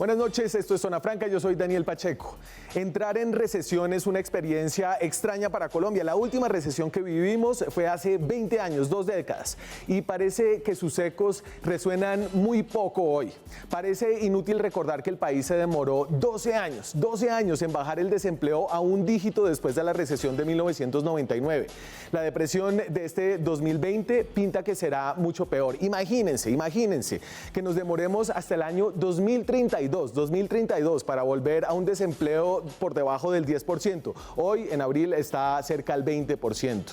Buenas noches, esto es Zona Franca, yo soy Daniel Pacheco. Entrar en recesión es una experiencia extraña para Colombia. La última recesión que vivimos fue hace 20 años, 2 décadas, y parece que sus ecos resuenan muy poco hoy. Parece inútil recordar que el país se demoró 12 años en bajar el desempleo a un dígito después de la recesión de 1999. La depresión de este 2020 pinta que será mucho peor. Imagínense que nos demoremos hasta el año 2032 para volver a un desempleo por debajo del 10%. Hoy, en abril, está cerca al 20%.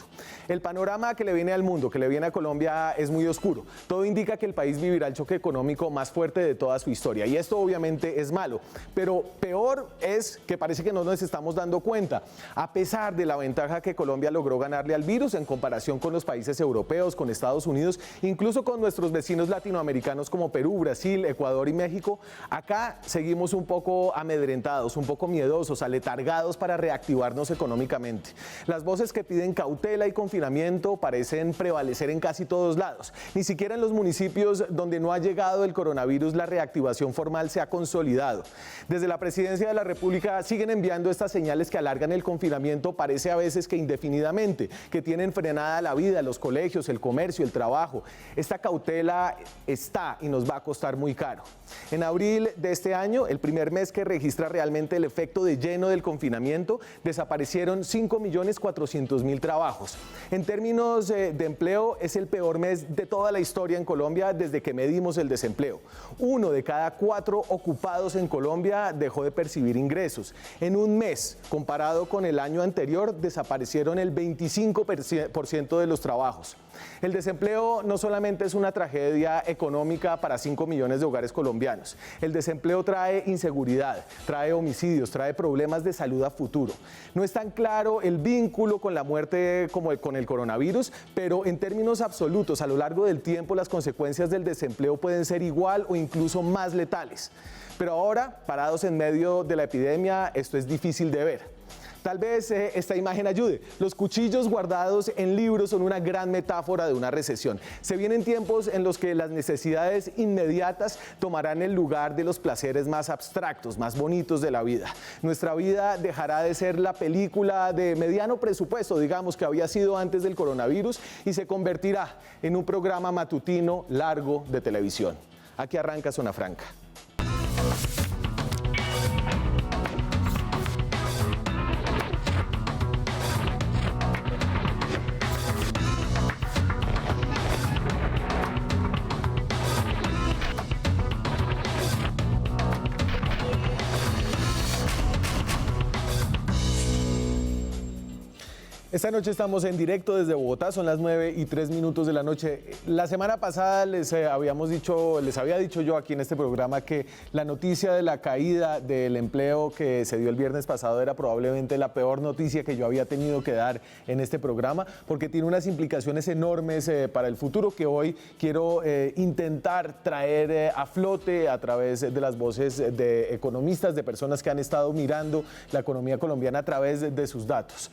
El panorama que le viene al mundo, que le viene a Colombia, es muy oscuro. Todo indica que el país vivirá el choque económico más fuerte de toda su historia. Y esto obviamente es malo, pero peor es que parece que no nos estamos dando cuenta. A pesar de la ventaja que Colombia logró ganarle al virus en comparación con los países europeos, con Estados Unidos, incluso con nuestros vecinos latinoamericanos como Perú, Brasil, Ecuador y México, acá seguimos un poco amedrentados, un poco miedosos, aletargados para reactivarnos económicamente. Las voces que piden cautela y confinamiento parecen prevalecer en casi todos lados. Ni siquiera en los municipios donde no ha llegado el coronavirus la reactivación formal se ha consolidado. Desde la Presidencia de la República siguen enviando estas señales que alargan el confinamiento, parece a veces que indefinidamente, que tienen frenada la vida, los colegios, el comercio, el trabajo. Esta cautela está y nos va a costar muy caro. En abril de este año, el primer mes que registra realmente el efecto de lleno del confinamiento, desaparecieron 5.400.000 trabajos. En términos de empleo, es el peor mes de toda la historia en Colombia desde que medimos el desempleo. 1 de cada 4 ocupados en Colombia dejó de percibir ingresos. En un mes, comparado con el año anterior, desaparecieron el 25% de los trabajos. El desempleo no solamente es una tragedia económica para 5 millones de hogares colombianos. El desempleo trae inseguridad, trae homicidios, trae problemas de salud a futuro. No es tan claro el vínculo con la muerte como con el coronavirus, pero en términos absolutos, a lo largo del tiempo, las consecuencias del desempleo pueden ser igual o incluso más letales. Pero ahora, parados en medio de la epidemia, esto es difícil de ver. Tal vez esta imagen ayude. Los cuchillos guardados en libros son una gran metáfora de una recesión. Se vienen tiempos en los que las necesidades inmediatas tomarán el lugar de los placeres más abstractos, más bonitos de la vida. Nuestra vida dejará de ser la película de mediano presupuesto, digamos, que había sido antes del coronavirus, y se convertirá en un programa matutino largo de televisión. Aquí arranca Zona Franca. Esta noche estamos en directo desde Bogotá, son las 9:03 de la noche. La semana pasada les había dicho yo aquí en este programa que la noticia de la caída del empleo que se dio el viernes pasado era probablemente la peor noticia que yo había tenido que dar en este programa, porque tiene unas implicaciones enormes para el futuro que hoy quiero intentar traer a flote a través de las voces de economistas, de personas que han estado mirando la economía colombiana a través de sus datos.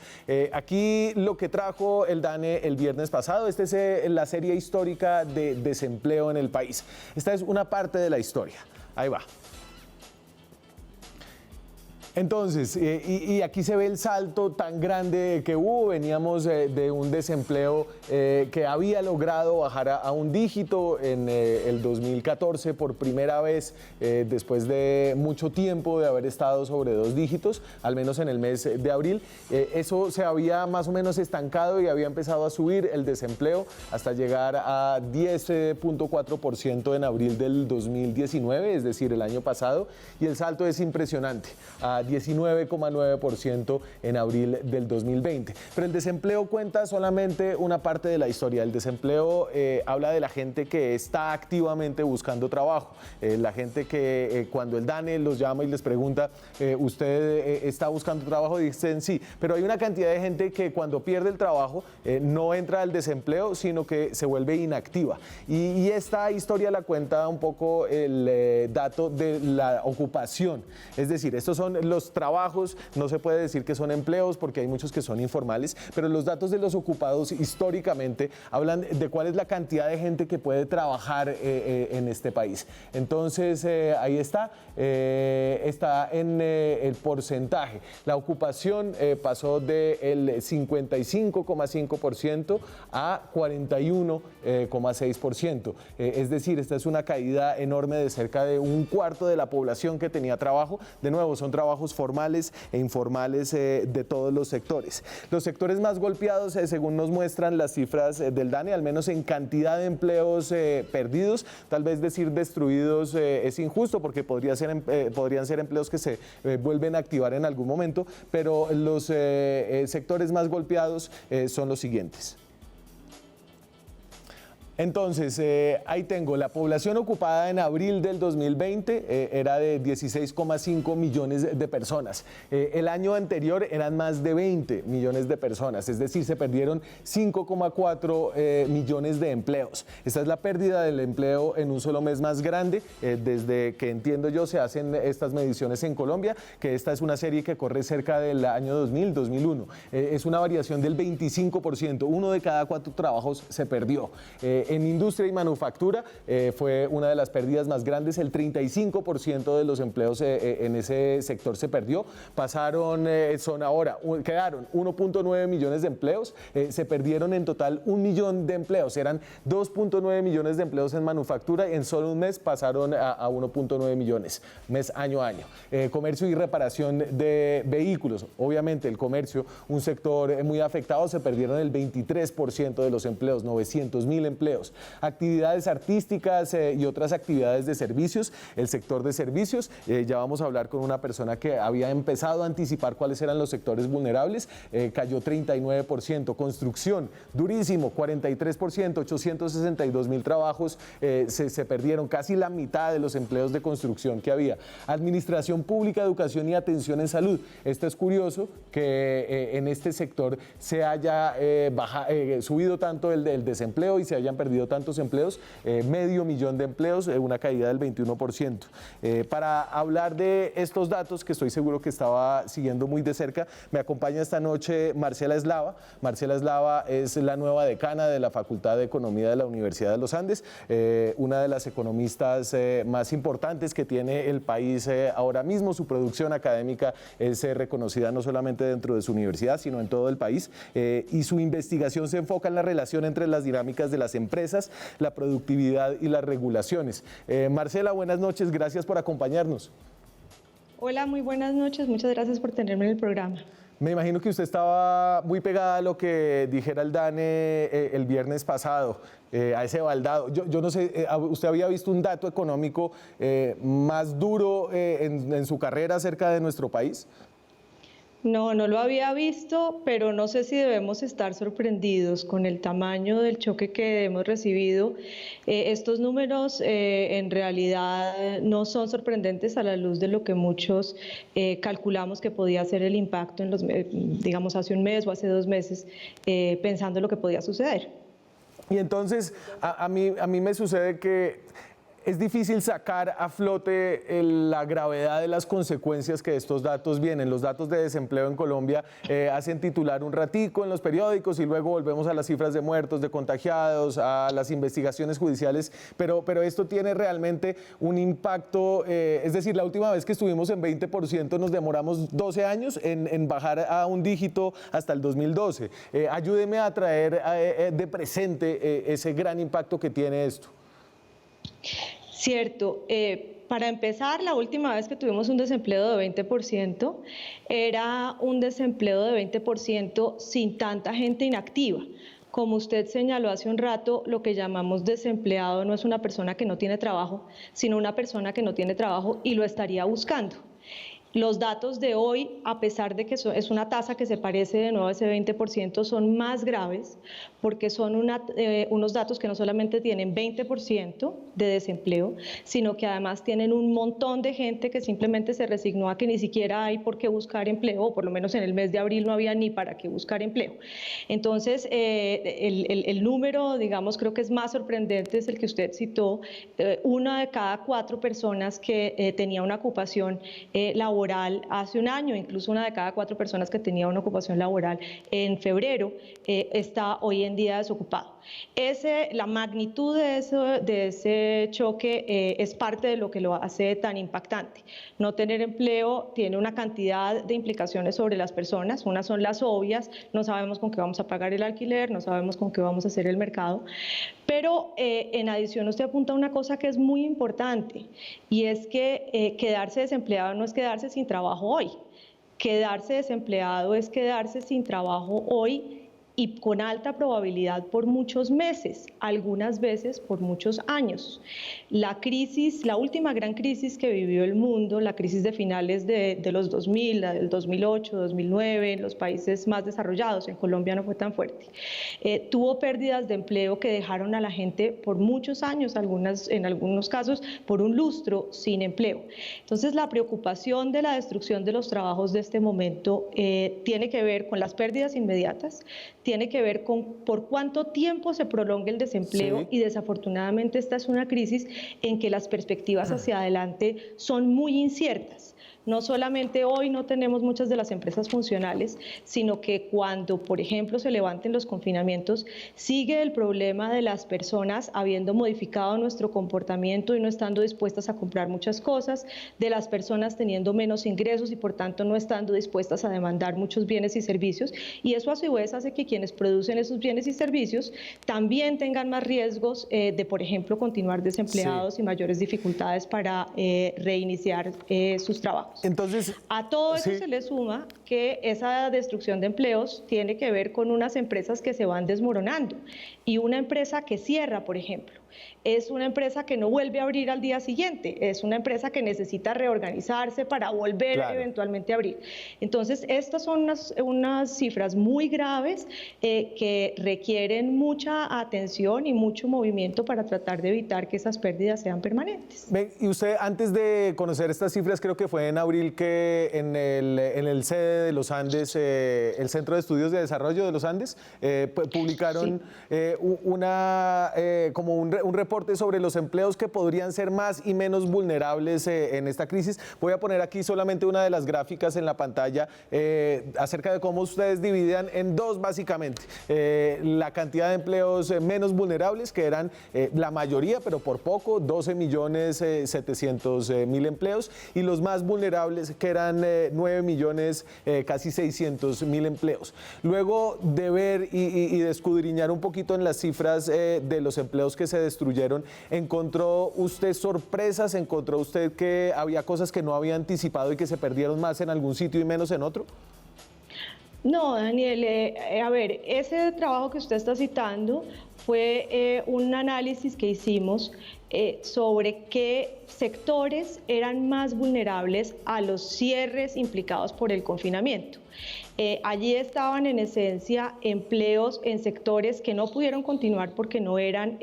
Aquí lo que trajo el DANE el viernes pasado, esta es la serie histórica de desempleo en el país. Esta es una parte de la historia. Ahí va. Entonces, y aquí se ve el salto tan grande que hubo. Veníamos de un desempleo que había logrado bajar a un dígito en el 2014 por primera vez después de mucho tiempo de haber estado sobre 2 dígitos, al menos en el mes de abril. Eso se había más o menos estancado y había empezado a subir el desempleo hasta llegar a 10.4% en abril del 2019, es decir, el año pasado, y el salto es impresionante, a 19,9% en abril del 2020. Pero el desempleo cuenta solamente una parte de la historia. El desempleo habla de la gente que está activamente buscando trabajo, la gente que cuando el DANE los llama y les pregunta, ¿usted está buscando trabajo? Dicen sí, pero hay una cantidad de gente que cuando pierde el trabajo no entra al desempleo, sino que se vuelve inactiva. Y esta historia la cuenta un poco el dato de la ocupación, es decir, estos son los trabajos no se puede decir que son empleos porque hay muchos que son informales, pero los datos de los ocupados históricamente hablan de cuál es la cantidad de gente que puede trabajar en este país. Entonces, ahí está en el porcentaje. La ocupación pasó del 55,5% a 41,6%. Es decir, esta es una caída enorme de cerca de un cuarto de la población que tenía trabajo. De nuevo, son trabajos formales e informales de todos los sectores. Los sectores más golpeados, según nos muestran las cifras del DANE, al menos en cantidad de empleos perdidos, tal vez decir destruidos es injusto porque podrían ser empleos que se vuelven a activar en algún momento, pero los sectores más golpeados son los siguientes. Entonces, ahí tengo, la población ocupada en abril del 2020 era de 16,5 millones de personas. El año anterior eran más de 20 millones de personas, es decir, se perdieron 5,4 millones de empleos. Esta es la pérdida del empleo en un solo mes más grande, desde que entiendo yo se hacen estas mediciones en Colombia, que esta es una serie que corre cerca del año 2000-2001. Es una variación del 25%, uno de cada 4 trabajos se perdió. En industria y manufactura fue una de las pérdidas más grandes, el 35% de los empleos en ese sector se perdió. Quedaron 1.9 millones de empleos, se perdieron en total 1 millón de empleos, eran 2.9 millones de empleos en manufactura y en solo un mes pasaron a 1.9 millones, año a año. Comercio y reparación de vehículos, obviamente el comercio, un sector muy afectado, se perdieron el 23% de los empleos, 900.000 empleos. Actividades artísticas y otras actividades de servicios, el sector de servicios, ya vamos a hablar con una persona que había empezado a anticipar cuáles eran los sectores vulnerables, cayó 39%, construcción, durísimo, 43%, 862.000 trabajos se perdieron, casi la mitad de los empleos de construcción que había. Administración pública, educación y atención en salud, esto es curioso que en este sector se haya subido tanto el desempleo y se hayan perdido tantos empleos, 500.000 de empleos, una caída del 21%. Para hablar de estos datos, que estoy seguro que estaba siguiendo muy de cerca, me acompaña esta noche Marcela Eslava. Marcela Eslava es la nueva decana de la Facultad de Economía de la Universidad de los Andes, una de las economistas más importantes que tiene el país ahora mismo. Su producción académica es reconocida no solamente dentro de su universidad, sino en todo el país, y su investigación se enfoca en la relación entre las dinámicas de las empresas, la productividad y las regulaciones. Marcela, buenas noches, gracias por acompañarnos. Hola, muy buenas noches, muchas gracias por tenerme en el programa. Me imagino que usted estaba muy pegada a lo que dijera el DANE el viernes pasado, a ese baldado. Yo no sé, ¿usted había visto un dato económico más duro en su carrera acerca de nuestro país? No, no lo había visto, pero no sé si debemos estar sorprendidos con el tamaño del choque que hemos recibido. Estos números en realidad no son sorprendentes a la luz de lo que muchos calculamos que podía ser el impacto en digamos hace un mes o hace 2 meses, pensando en lo que podía suceder. Y entonces a mí me sucede que es difícil sacar a flote la gravedad de las consecuencias que estos datos vienen. Los datos de desempleo en Colombia hacen titular un ratico en los periódicos y luego volvemos a las cifras de muertos, de contagiados, a las investigaciones judiciales, pero esto tiene realmente un impacto, es decir, la última vez que estuvimos en 20% nos demoramos 12 años en bajar a un dígito hasta el 2012. Ayúdeme a traer de presente ese gran impacto que tiene esto. Cierto. Para empezar, la última vez que tuvimos un desempleo de 20% era un desempleo de 20% sin tanta gente inactiva. Como usted señaló hace un rato, lo que llamamos desempleado no es una persona que no tiene trabajo, sino una persona que no tiene trabajo y lo estaría buscando. Los datos de hoy, a pesar de que es una tasa que se parece de nuevo a ese 20%, son más graves porque son unos datos que no solamente tienen 20% de desempleo, sino que además tienen un montón de gente que simplemente se resignó a que ni siquiera hay por qué buscar empleo, o por lo menos en el mes de abril no había ni para qué buscar empleo. Entonces, el número, digamos, creo que es más sorprendente, es el que usted citó, 1 de cada 4 personas que tenía una ocupación laboral laboral hace un año, incluso 1 de cada 4 personas que tenía una ocupación laboral en febrero está hoy en día desocupado. La magnitud de ese choque es parte de lo que lo hace tan impactante. No tener empleo tiene una cantidad de implicaciones sobre las personas. Unas son las obvias: no sabemos con qué vamos a pagar el alquiler, no sabemos con qué vamos a hacer el mercado. Pero en adición usted apunta a una cosa que es muy importante, y es que quedarse desempleado no es quedarse sin trabajo hoy. Quedarse desempleado es quedarse sin trabajo hoy y con alta probabilidad por muchos meses, algunas veces por muchos años. La última gran crisis que vivió el mundo, la crisis de finales de los 2000, la del 2008, 2009, en los países más desarrollados, en Colombia no fue tan fuerte, tuvo pérdidas de empleo que dejaron a la gente por muchos años, en algunos casos por un lustro, sin empleo. Entonces, la preocupación de la destrucción de los trabajos de este momento tiene que ver con las pérdidas inmediatas, tiene que ver con por cuánto tiempo se prolonga el desempleo, sí. Y desafortunadamente esta es una crisis en que las perspectivas hacia adelante son muy inciertas. No solamente hoy no tenemos muchas de las empresas funcionales, sino que cuando, por ejemplo, se levanten los confinamientos, sigue el problema de las personas habiendo modificado nuestro comportamiento y no estando dispuestas a comprar muchas cosas, de las personas teniendo menos ingresos y por tanto no estando dispuestas a demandar muchos bienes y servicios, y eso a su vez hace que quienes producen esos bienes y servicios también tengan más riesgos de, por ejemplo, continuar desempleados, sí. Y mayores dificultades para reiniciar sus trabajos. Entonces, a todo eso, sí. Se le suma que esa destrucción de empleos tiene que ver con unas empresas que se van desmoronando, y una empresa que cierra, por ejemplo, es una empresa que no vuelve a abrir al día siguiente, es una empresa que necesita reorganizarse para volver, claro, eventualmente a abrir. Entonces, estas son unas cifras muy graves que requieren mucha atención y mucho movimiento para tratar de evitar que esas pérdidas sean permanentes. Y usted, antes de conocer estas cifras, creo que fue en abril que en el sede de los Andes, el Centro de Estudios de Desarrollo de los Andes, publicaron, sí. Como un reporte sobre los empleos que podrían ser más y menos vulnerables en esta crisis. Voy a poner aquí solamente una de las gráficas en la pantalla acerca de cómo ustedes dividían en dos, básicamente. La cantidad de empleos menos vulnerables, que eran la mayoría, pero por poco, 12.700.000 empleos, y los más vulnerables, que eran 9 millones, casi 600.000 empleos. Luego de ver y de escudriñar un poquito en las cifras de los empleos que se destruyeron, ¿encontró usted sorpresas? ¿Encontró usted que había cosas que no había anticipado y que se perdieron más en algún sitio y menos en otro? No, Daniel, a ver, ese trabajo que usted está citando fue un análisis que hicimos sobre qué sectores eran más vulnerables a los cierres implicados por el confinamiento. Allí estaban en esencia empleos en sectores que no pudieron continuar porque no eran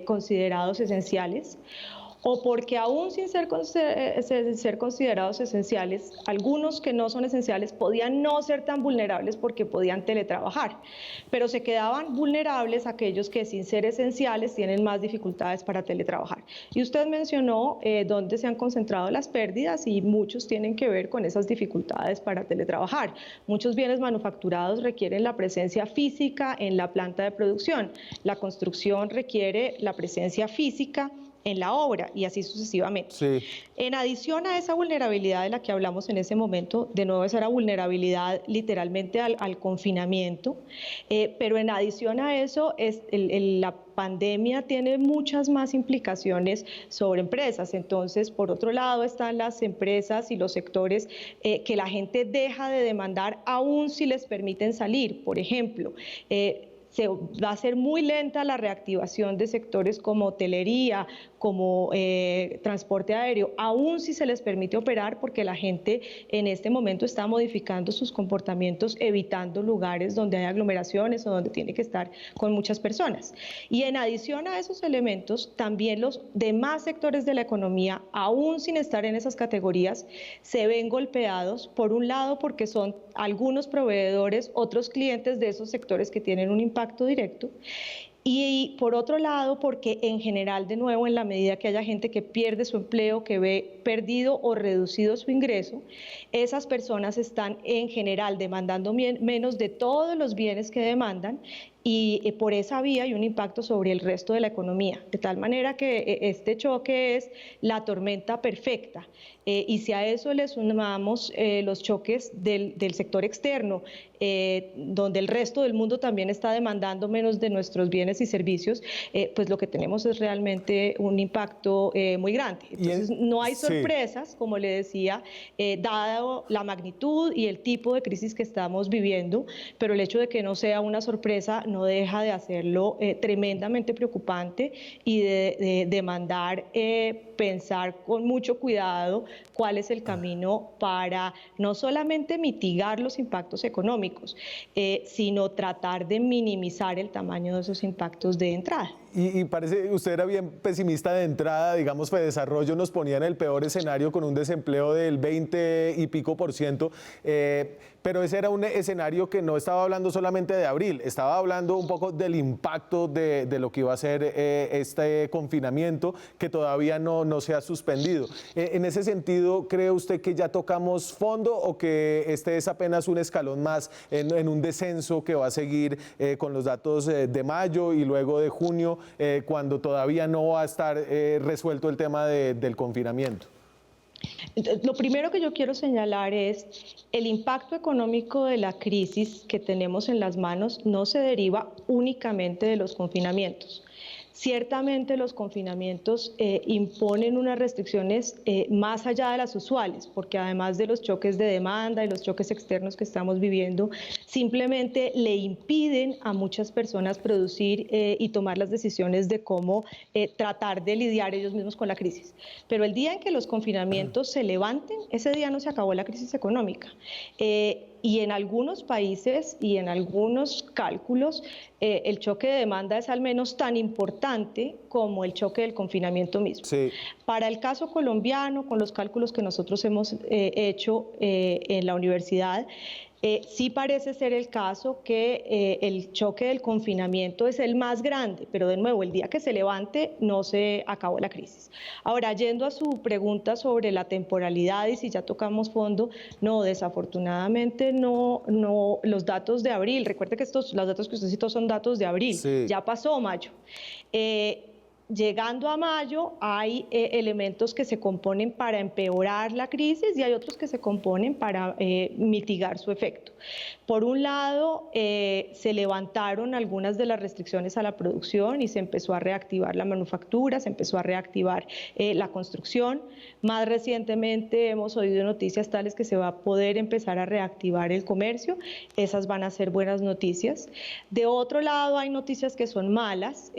considerados esenciales, o porque aún sin ser considerados esenciales, algunos que no son esenciales podían no ser tan vulnerables porque podían teletrabajar, pero se quedaban vulnerables aquellos que sin ser esenciales tienen más dificultades para teletrabajar. Y usted mencionó dónde se han concentrado las pérdidas, y muchos tienen que ver con esas dificultades para teletrabajar. Muchos bienes manufacturados requieren la presencia física en la planta de producción. La construcción requiere la presencia física en la obra, y así sucesivamente. Sí. En adición a esa vulnerabilidad de la que hablamos en ese momento, de nuevo esa era vulnerabilidad literalmente al confinamiento, pero en adición a eso, la pandemia tiene muchas más implicaciones sobre empresas. Entonces, por otro lado están las empresas y los sectores que la gente deja de demandar aún si les permiten salir. Por ejemplo, va a ser muy lenta la reactivación de sectores como hotelería, como transporte aéreo, aún si se les permite operar, porque la gente en este momento está modificando sus comportamientos, evitando lugares donde hay aglomeraciones o donde tiene que estar con muchas personas. Y en adición a esos elementos, también los demás sectores de la economía, aún sin estar en esas categorías, se ven golpeados, por un lado porque son algunos proveedores, otros clientes de esos sectores que tienen un impacto directo, Y por otro lado, porque en general, de nuevo, en la medida que haya gente que pierde su empleo, que ve perdido o reducido su ingreso, esas personas están en general demandando menos de todos los bienes que demandan, y por esa vía hay un impacto sobre el resto de la economía, de tal manera que este choque es la tormenta perfecta. Y si a eso le sumamos los choques del sector externo, donde el resto del mundo también está demandando menos de nuestros bienes y servicios, pues lo que tenemos es realmente un impacto muy grande. Entonces no hay sorpresas, como le decía, dado la magnitud y el tipo de crisis que estamos viviendo, pero el hecho de que no sea una sorpresa no deja de hacerlo tremendamente preocupante y de demandar pensar con mucho cuidado cuál es el camino para no solamente mitigar los impactos económicos, sino tratar de minimizar el tamaño de esos impactos de entrada. Y parece, usted era bien pesimista de entrada, digamos, Fedesarrollo nos ponía en el peor escenario con un desempleo del 20 y pico %, pero ese era un escenario que no estaba hablando solamente de abril, estaba hablando un poco del impacto de lo que iba a ser este confinamiento, que todavía no se ha suspendido. En ese sentido, ¿cree usted que ya tocamos fondo o que este es apenas un escalón más en un descenso que va a seguir con los datos de mayo y luego de junio, cuando todavía no va a estar resuelto el tema del confinamiento? Lo primero que yo quiero señalar es el impacto económico de la crisis que tenemos en las manos no se deriva únicamente de los confinamientos. Ciertamente los confinamientos imponen unas restricciones más allá de las usuales, porque además de los choques de demanda y los choques externos que estamos viviendo, simplemente le impiden a muchas personas producir y tomar las decisiones de cómo tratar de lidiar ellos mismos con la crisis. Pero el día en que los confinamientos se levanten, ese día no se acabó la crisis económica. Y en algunos países y en algunos cálculos, el choque de demanda es al menos tan importante como el choque del confinamiento mismo. Sí. Para el caso colombiano, con los cálculos que nosotros hemos hecho en la universidad, sí parece ser el caso que el choque del confinamiento es el más grande, pero de nuevo, el día que se levante no se acabó la crisis. Ahora, yendo a su pregunta sobre la temporalidad y si ya tocamos fondo, no, desafortunadamente no, los datos de abril, recuerde que los datos que usted citó son datos de abril, sí. Ya pasó mayo. Llegando a mayo hay elementos que se componen para empeorar la crisis y hay otros que se componen para mitigar su efecto. Por un lado, se levantaron algunas de las restricciones a la producción y se empezó a reactivar la manufactura, se empezó a reactivar la construcción. Más recientemente hemos oído noticias tales que se va a poder empezar a reactivar el comercio. Esas van a ser buenas noticias. De otro lado, hay noticias que son malas,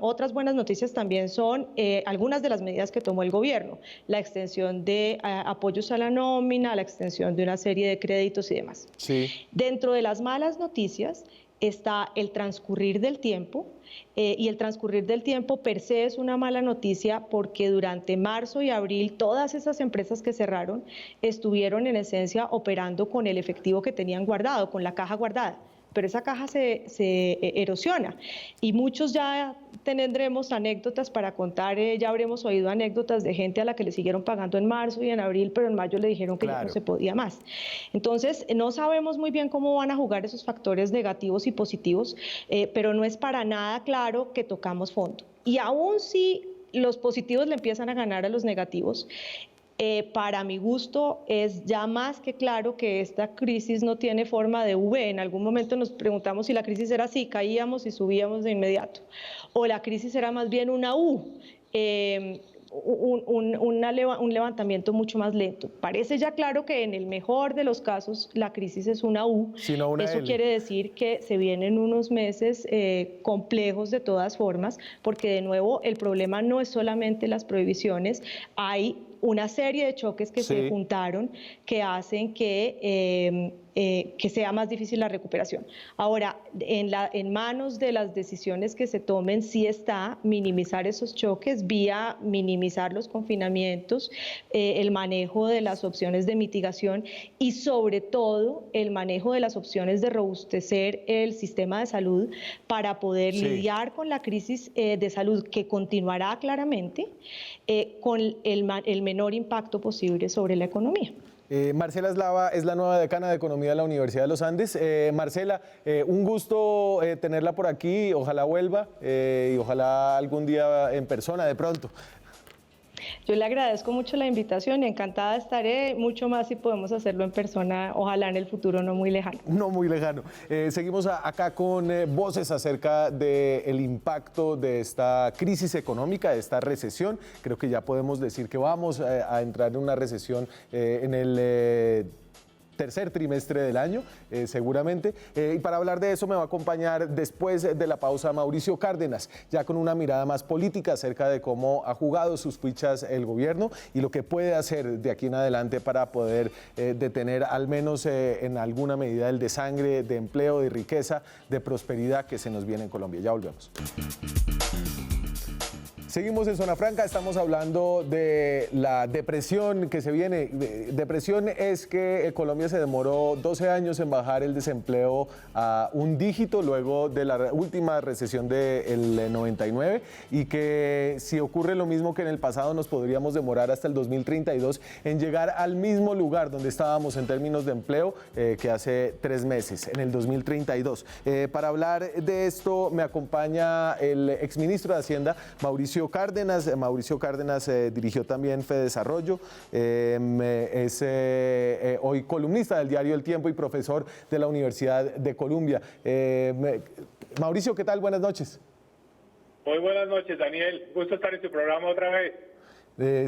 otras buenas noticias también son algunas de las medidas que tomó el gobierno, la extensión de apoyos a la nómina, la extensión de una serie de créditos y demás. Sí. Dentro de las malas noticias está el transcurrir del tiempo, y el transcurrir del tiempo per se es una mala noticia porque durante marzo y abril todas esas empresas que cerraron estuvieron en esencia operando con el efectivo que tenían guardado, con la caja guardada. Pero esa caja se erosiona y muchos ya tendremos anécdotas para contar, ya habremos oído anécdotas de gente a la que le siguieron pagando en marzo y en abril, pero en mayo le dijeron que ya no se podía más. Entonces, no sabemos muy bien cómo van a jugar esos factores negativos y positivos, pero no es para nada claro que tocamos fondo. Y aún si los positivos le empiezan a ganar a los negativos, para mi gusto es ya más que claro que esta crisis no tiene forma de V. En algún momento nos preguntamos si la crisis era así, caíamos y subíamos de inmediato, o la crisis era más bien una U, un levantamiento mucho más lento. Parece ya claro que en el mejor de los casos la crisis es una U. Eso L. Quiere decir que se vienen unos meses complejos de todas formas, porque de nuevo el problema no es solamente las prohibiciones, hay una serie de choques que se juntaron que hacen que sea más difícil la recuperación. Ahora, en manos de las decisiones que se tomen sí está minimizar esos choques vía minimizar los confinamientos, el manejo de las opciones de mitigación y sobre todo el manejo de las opciones de robustecer el sistema de salud para poder lidiar con la crisis de salud que continuará claramente con el menor impacto posible sobre la economía. Marcela Eslava es la nueva decana de Economía de la Universidad de los Andes. Marcela, un gusto tenerla por aquí, ojalá vuelva y ojalá algún día en persona de pronto. Yo le agradezco mucho la invitación y encantada estaré mucho más si podemos hacerlo en persona, ojalá en el futuro no muy lejano. No muy lejano. Seguimos acá con voces acerca del impacto de esta crisis económica, de esta recesión. Creo que ya podemos decir que vamos a entrar en una recesión en el tercer trimestre del año, seguramente. Y para hablar de eso me va a acompañar después de la pausa Mauricio Cárdenas, ya con una mirada más política acerca de cómo ha jugado sus fichas el gobierno y lo que puede hacer de aquí en adelante para poder detener al menos en alguna medida el desangre de empleo, de riqueza, de prosperidad que se nos viene en Colombia. Ya volvemos. Seguimos en Zona Franca, estamos hablando de la depresión que se viene. Depresión es que Colombia se demoró 12 años en bajar el desempleo a un dígito luego de la última recesión del 99 y que si ocurre lo mismo que en el pasado nos podríamos demorar hasta el 2032 en llegar al mismo lugar donde estábamos en términos de empleo que hace 3 meses, en el 2032. Para hablar de esto me acompaña el exministro de Hacienda, Mauricio Cárdenas. Mauricio Cárdenas dirigió también FEDesarrollo, es hoy columnista del diario El Tiempo y profesor de la Universidad de Columbia. Mauricio, ¿qué tal? Buenas noches. Muy buenas noches, Daniel. Gusto estar en tu programa otra vez.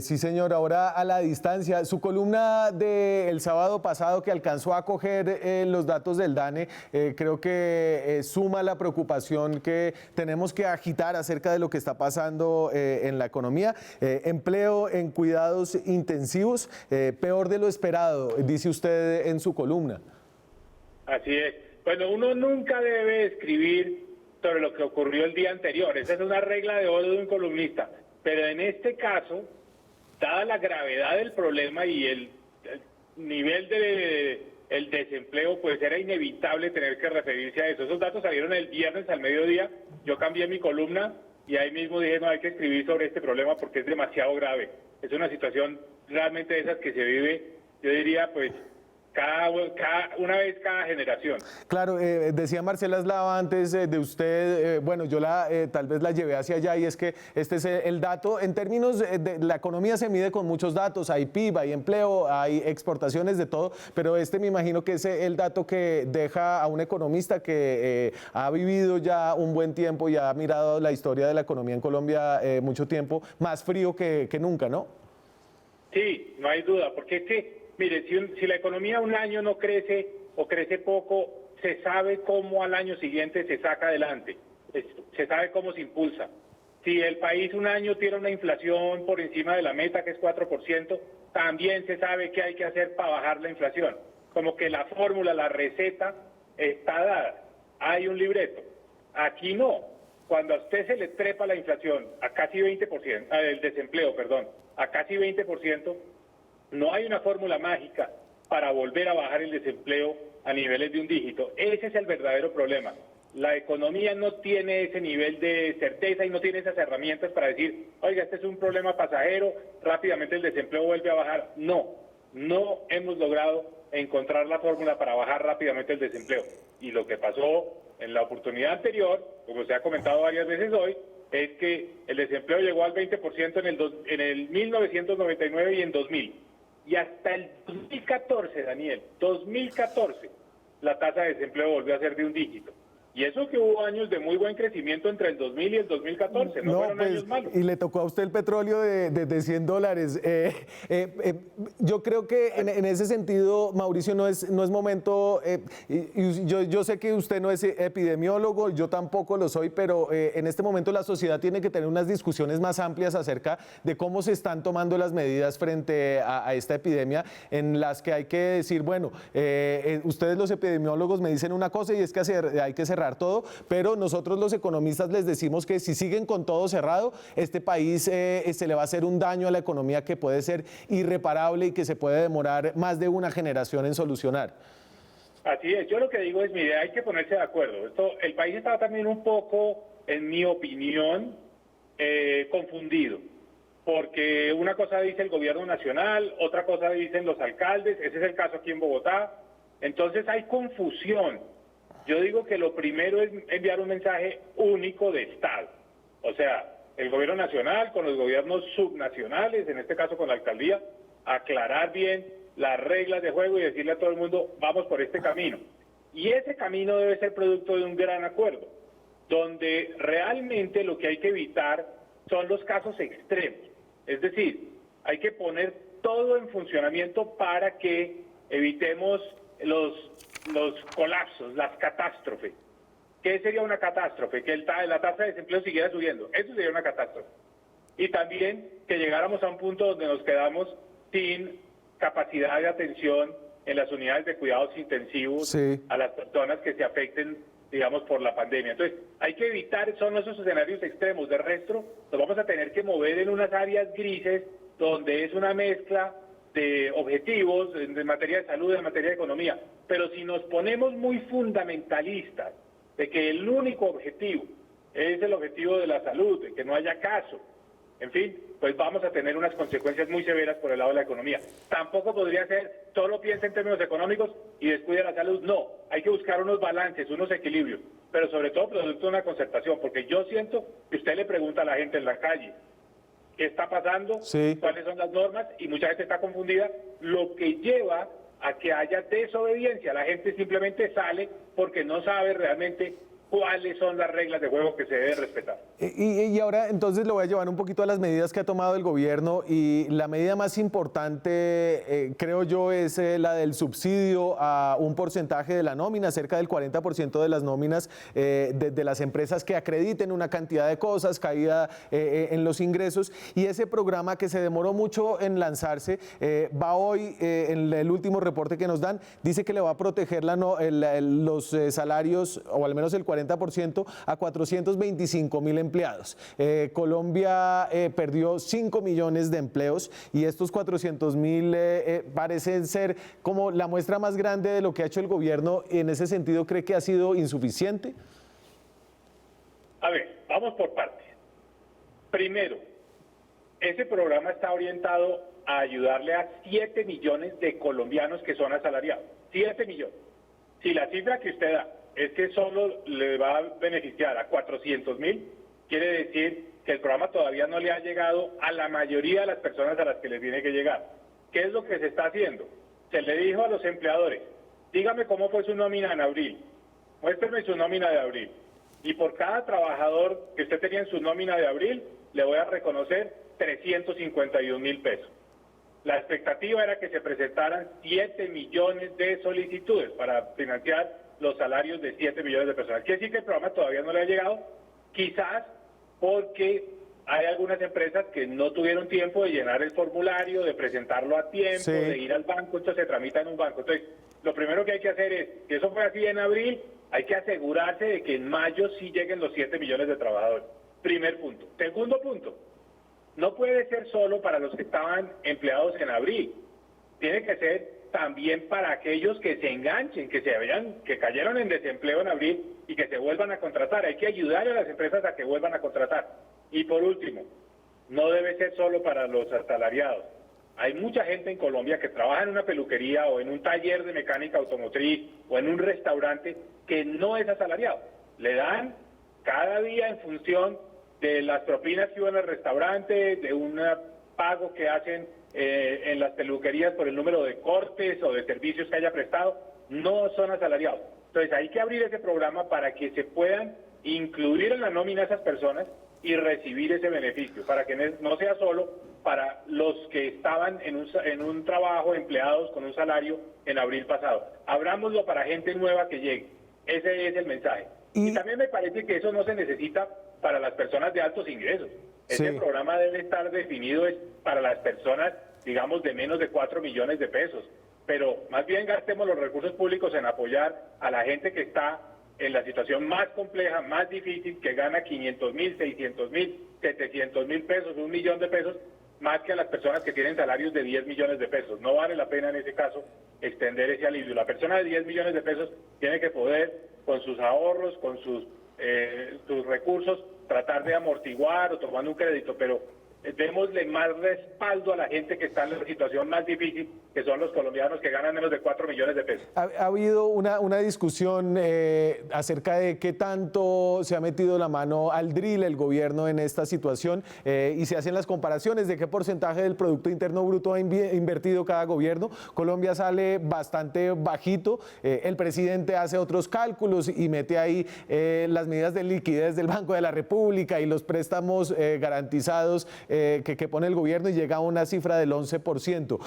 Sí, señor, ahora a la distancia. Su columna del sábado pasado que alcanzó a coger los datos del DANE, creo que suma la preocupación que tenemos que agitar acerca de lo que está pasando en la economía. Empleo en cuidados intensivos, peor de lo esperado, dice usted en su columna. Así es. Bueno, uno nunca debe escribir sobre lo que ocurrió el día anterior. Esa es una regla de oro de un columnista. Pero en este caso, dada la gravedad del problema y el nivel del desempleo, pues era inevitable tener que referirse a eso. Esos datos salieron el viernes al mediodía, yo cambié mi columna y ahí mismo dije, no hay que escribir sobre este problema porque es demasiado grave. Es una situación realmente de esas que se vive, yo diría, pues, una vez cada generación. Claro, decía Marcela Eslava antes de usted, bueno, yo tal vez la llevé hacia allá y es que este es el dato, en términos de la economía se mide con muchos datos, hay PIB, hay empleo, hay exportaciones de todo, pero me imagino que es el dato que deja a un economista que ha vivido ya un buen tiempo y ha mirado la historia de la economía en Colombia mucho tiempo, más frío que nunca, ¿no? Sí, no hay duda, porque es que mire, si la economía un año no crece o crece poco, se sabe cómo al año siguiente se saca adelante, se sabe cómo se impulsa. Si el país un año tiene una inflación por encima de la meta, que es 4%, también se sabe qué hay que hacer para bajar la inflación. Como que la fórmula, la receta está dada, hay un libreto. Aquí no. Cuando a usted se le trepa la inflación a casi 20%, el desempleo, perdón, a casi 20%, no hay una fórmula mágica para volver a bajar el desempleo a niveles de un dígito. Ese es el verdadero problema. La economía no tiene ese nivel de certeza y no tiene esas herramientas para decir, oiga, este es un problema pasajero, rápidamente el desempleo vuelve a bajar. No hemos logrado encontrar la fórmula para bajar rápidamente el desempleo. Y lo que pasó en la oportunidad anterior, como se ha comentado varias veces hoy, es que el desempleo llegó al 20% en el 1999 y en 2000. Y hasta el 2014, Daniel, 2014, la tasa de desempleo volvió a ser de un dígito. Y eso que hubo años de muy buen crecimiento entre el 2000 y el 2014, no fueron años malos. Y le tocó a usted el petróleo de $100. Yo creo que en ese sentido, Mauricio, no es momento, yo sé que usted no es epidemiólogo, yo tampoco lo soy, pero en este momento la sociedad tiene que tener unas discusiones más amplias acerca de cómo se están tomando las medidas frente a esta epidemia, en las que hay que decir, bueno, ustedes los epidemiólogos me dicen una cosa y es que hay que cerrar todo, pero nosotros los economistas les decimos que si siguen con todo cerrado, este país se le va a hacer un daño a la economía que puede ser irreparable y que se puede demorar más de una generación en solucionar. Así es, yo lo que digo es, mire, hay que ponerse de acuerdo. El país está también un poco, en mi opinión, confundido, porque una cosa dice el gobierno nacional, otra cosa dicen los alcaldes, ese es el caso aquí en Bogotá, entonces hay confusión. Yo digo que lo primero es enviar un mensaje único de Estado. O sea, el gobierno nacional con los gobiernos subnacionales, en este caso con la alcaldía, aclarar bien las reglas de juego y decirle a todo el mundo, vamos por este camino. Y ese camino debe ser producto de un gran acuerdo, donde realmente lo que hay que evitar son los casos extremos. Es decir, hay que poner todo en funcionamiento para que evitemos los colapsos, las catástrofes. ¿Qué sería una catástrofe? Que la tasa de desempleo siguiera subiendo. Eso sería una catástrofe. Y también que llegáramos a un punto donde nos quedamos sin capacidad de atención en las unidades de cuidados intensivos, sí, a las personas que se afecten, digamos, por la pandemia. Entonces, hay que evitar, son esos escenarios extremos. De resto, nos vamos a tener que mover en unas áreas grises donde es una mezcla de objetivos en materia de salud, en materia de economía. Pero si nos ponemos muy fundamentalistas de que el único objetivo es el objetivo de la salud, de que no haya caso, en fin, pues vamos a tener unas consecuencias muy severas por el lado de la economía. Tampoco podría ser, solo piensa en términos económicos y descuide la salud. No, hay que buscar unos balances, unos equilibrios, pero sobre todo producto de una concertación, porque yo siento que usted le pregunta a la gente en la calle, ¿qué está pasando? Sí. ¿Cuáles son las normas? Y mucha gente está confundida, lo que lleva a que haya desobediencia. La gente simplemente sale porque no sabe realmente cuáles son las reglas de juego que se deben respetar. Y ahora entonces lo voy a llevar un poquito a las medidas que ha tomado el gobierno, y la medida más importante, creo yo, es la del subsidio a un porcentaje de la nómina, cerca del 40% de las nóminas de las empresas que acrediten una cantidad de cosas, caída en los ingresos, y ese programa que se demoró mucho en lanzarse, va hoy, en el último reporte que nos dan, dice que le va a proteger los salarios, o al menos el 40%, a 425.000 empleados. Colombia perdió 5 millones de empleos, y estos 400.000 parecen ser como la muestra más grande de lo que ha hecho el gobierno. En ese sentido, ¿cree que ha sido insuficiente? A ver, vamos por partes. Primero, ese programa está orientado a ayudarle a 7 millones de colombianos que son asalariados. 7 millones. Si la cifra que usted da es que solo le va a beneficiar a 400.000, quiere decir que el programa todavía no le ha llegado a la mayoría de las personas a las que les tiene que llegar. ¿Qué es lo que se está haciendo? Se le dijo a los empleadores, dígame cómo fue su nómina en abril, muéstrame su nómina de abril, y por cada trabajador que usted tenía en su nómina de abril, le voy a reconocer 351.000 pesos. La expectativa era que se presentaran 7 millones de solicitudes para financiar los salarios de 7 millones de personas. Quiere decir que el programa todavía no le ha llegado, quizás porque hay algunas empresas que no tuvieron tiempo de llenar el formulario, de presentarlo a tiempo, sí, de ir al banco, entonces se tramita en un banco. Entonces, lo primero que hay que hacer es, si eso fue así en abril, hay que asegurarse de que en mayo sí lleguen los 7 millones de trabajadores. Primer punto. Segundo punto, no puede ser solo para los que estaban empleados en abril, tiene que ser también para aquellos que se enganchen, que cayeron en desempleo en abril y que se vuelvan a contratar. Hay que ayudar a las empresas a que vuelvan a contratar. Y por último, no debe ser solo para los asalariados. Hay mucha gente en Colombia que trabaja en una peluquería o en un taller de mecánica automotriz o en un restaurante que no es asalariado. Le dan cada día en función de las propinas que hubo en el restaurante, de un pago que hacen en las peluquerías por el número de cortes o de servicios que haya prestado, no son asalariados. Entonces hay que abrir ese programa para que se puedan incluir en la nómina a esas personas y recibir ese beneficio, para que no sea solo para los que estaban en un trabajo, empleados con un salario en abril pasado. Abrámoslo para gente nueva que llegue. Ese es el mensaje. Y también me parece que eso no se necesita para las personas de altos ingresos. Este programa debe estar definido para las personas, digamos, de menos de 4 millones de pesos. Pero más bien gastemos los recursos públicos en apoyar a la gente que está en la situación más compleja, más difícil, que gana 500.000, 600.000, 700.000 pesos, 1 millón de pesos, más que a las personas que tienen salarios de 10 millones de pesos. No vale la pena en ese caso extender ese alivio. La persona de 10 millones de pesos tiene que poder, con sus ahorros, con sus recursos, tratar de amortiguar o tomando un crédito, pero démosle más respaldo a la gente que está en la situación más difícil, que son los colombianos que ganan menos de 4 millones de pesos. Ha habido una discusión acerca de qué tanto se ha metido la mano al drill el gobierno en esta situación y se hacen las comparaciones de qué porcentaje del Producto Interno Bruto ha invertido cada gobierno. Colombia sale bastante bajito, el presidente hace otros cálculos y mete ahí las medidas de liquidez del Banco de la República y los préstamos garantizados que pone el gobierno y llega a una cifra del 11%.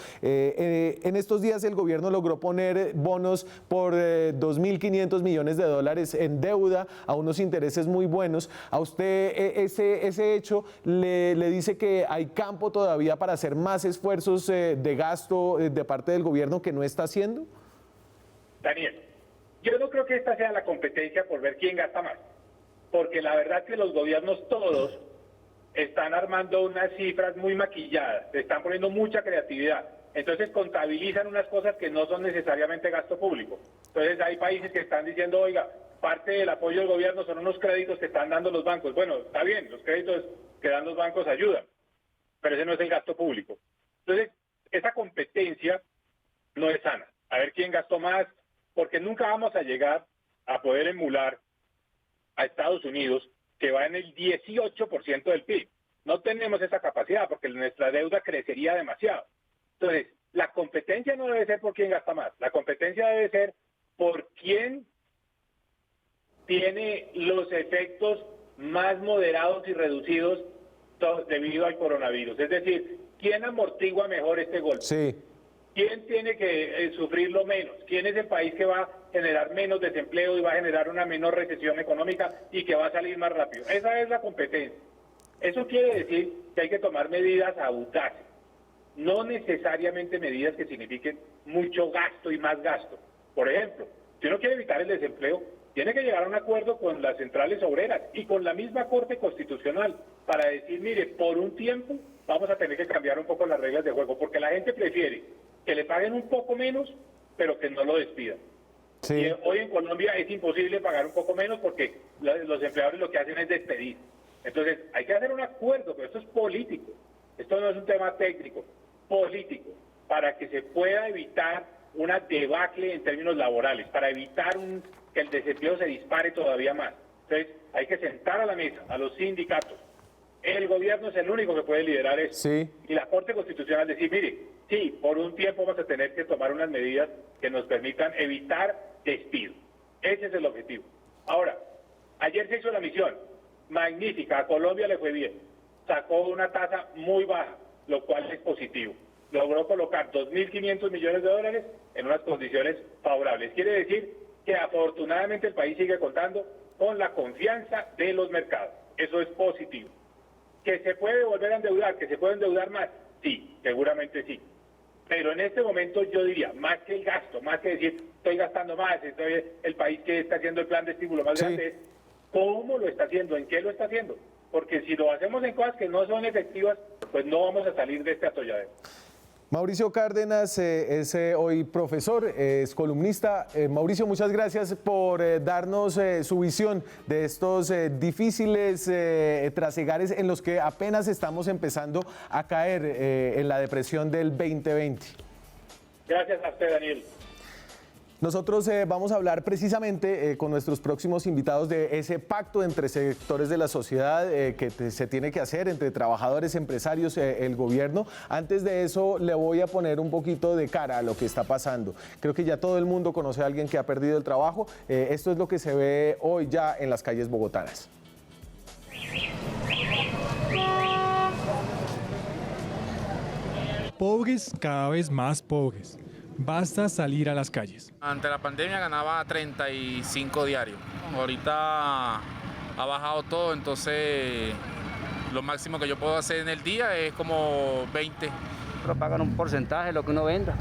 En estos días el gobierno logró poner bonos por 2.500 millones de dólares en deuda a unos intereses muy buenos. ¿A usted ese hecho le dice que hay campo todavía para hacer más esfuerzos de gasto de parte del gobierno que no está haciendo? Daniel, yo no creo que esta sea la competencia por ver quién gasta más, porque la verdad es que los gobiernos todos están armando unas cifras muy maquilladas, están poniendo mucha creatividad. Entonces contabilizan unas cosas que no son necesariamente gasto público. Entonces hay países que están diciendo, oiga, parte del apoyo del gobierno son unos créditos que están dando los bancos. Bueno, está bien, los créditos que dan los bancos ayudan, pero ese no es el gasto público. Entonces, esa competencia no es sana. A ver quién gastó más, porque nunca vamos a llegar a poder emular a Estados Unidos, que va en el 18% del PIB. No tenemos esa capacidad porque nuestra deuda crecería demasiado. Entonces, la competencia no debe ser por quién gasta más. La competencia debe ser por quién tiene los efectos más moderados y reducidos debido al coronavirus. Es decir, ¿quién amortigua mejor este golpe? Sí. ¿Quién tiene que sufrirlo menos? ¿Quién es el país que va a generar menos desempleo y va a generar una menor recesión económica y que va a salir más rápido? Esa es la competencia. Eso quiere decir que hay que tomar medidas audaces, no necesariamente medidas que signifiquen mucho gasto y más gasto. Por ejemplo, si uno quiere evitar el desempleo, tiene que llegar a un acuerdo con las centrales obreras y con la misma Corte Constitucional para decir, mire, por un tiempo vamos a tener que cambiar un poco las reglas de juego, porque la gente prefiere que le paguen un poco menos, pero que no lo despidan. Sí. Y hoy en Colombia es imposible pagar un poco menos porque los empleadores lo que hacen es despedir. Entonces, hay que hacer un acuerdo, pero esto es político. Esto no es un tema técnico, político, para que se pueda evitar una debacle en términos laborales, para evitar que el desempleo se dispare todavía más. Entonces, hay que sentar a la mesa a los sindicatos. El gobierno es el único que puede liderar eso. Sí. Y la Corte Constitucional decir, mire, sí, por un tiempo vamos a tener que tomar unas medidas que nos permitan evitar despido. Ese es el objetivo. Ahora, ayer se hizo la misión, magnífica, a Colombia le fue bien. Sacó una tasa muy baja, lo cual es positivo. Logró colocar 2.500 millones de dólares en unas condiciones favorables. Quiere decir que afortunadamente el país sigue contando con la confianza de los mercados. Eso es positivo. ¿Que se puede volver a endeudar? ¿Que se puede endeudar más? Sí, seguramente sí. Pero en este momento yo diría, más que el gasto, más que decir, estoy gastando más, estoy el país que está haciendo el plan de estímulo más grande, es cómo lo está haciendo, en qué lo está haciendo. Porque si lo hacemos en cosas que no son efectivas, pues no vamos a salir de este atolladero. Mauricio Cárdenas es hoy profesor, es columnista. Mauricio, muchas gracias por darnos su visión de estos difíciles trasegares en los que apenas estamos empezando a caer en la depresión del 2020. Gracias a usted, Daniel. Nosotros vamos a hablar precisamente con nuestros próximos invitados de ese pacto entre sectores de la sociedad que se tiene que hacer entre trabajadores, empresarios, el gobierno. Antes de eso, le voy a poner un poquito de cara a lo que está pasando. Creo que ya todo el mundo conoce a alguien que ha perdido el trabajo. Esto es lo que se ve hoy ya en las calles bogotanas. Pobres cada vez más pobres. Basta salir a las calles. Ante la pandemia ganaba 35 diarios. Ahorita ha bajado todo, entonces lo máximo que yo puedo hacer en el día es como 20. Pero pagan un porcentaje de lo que uno venda.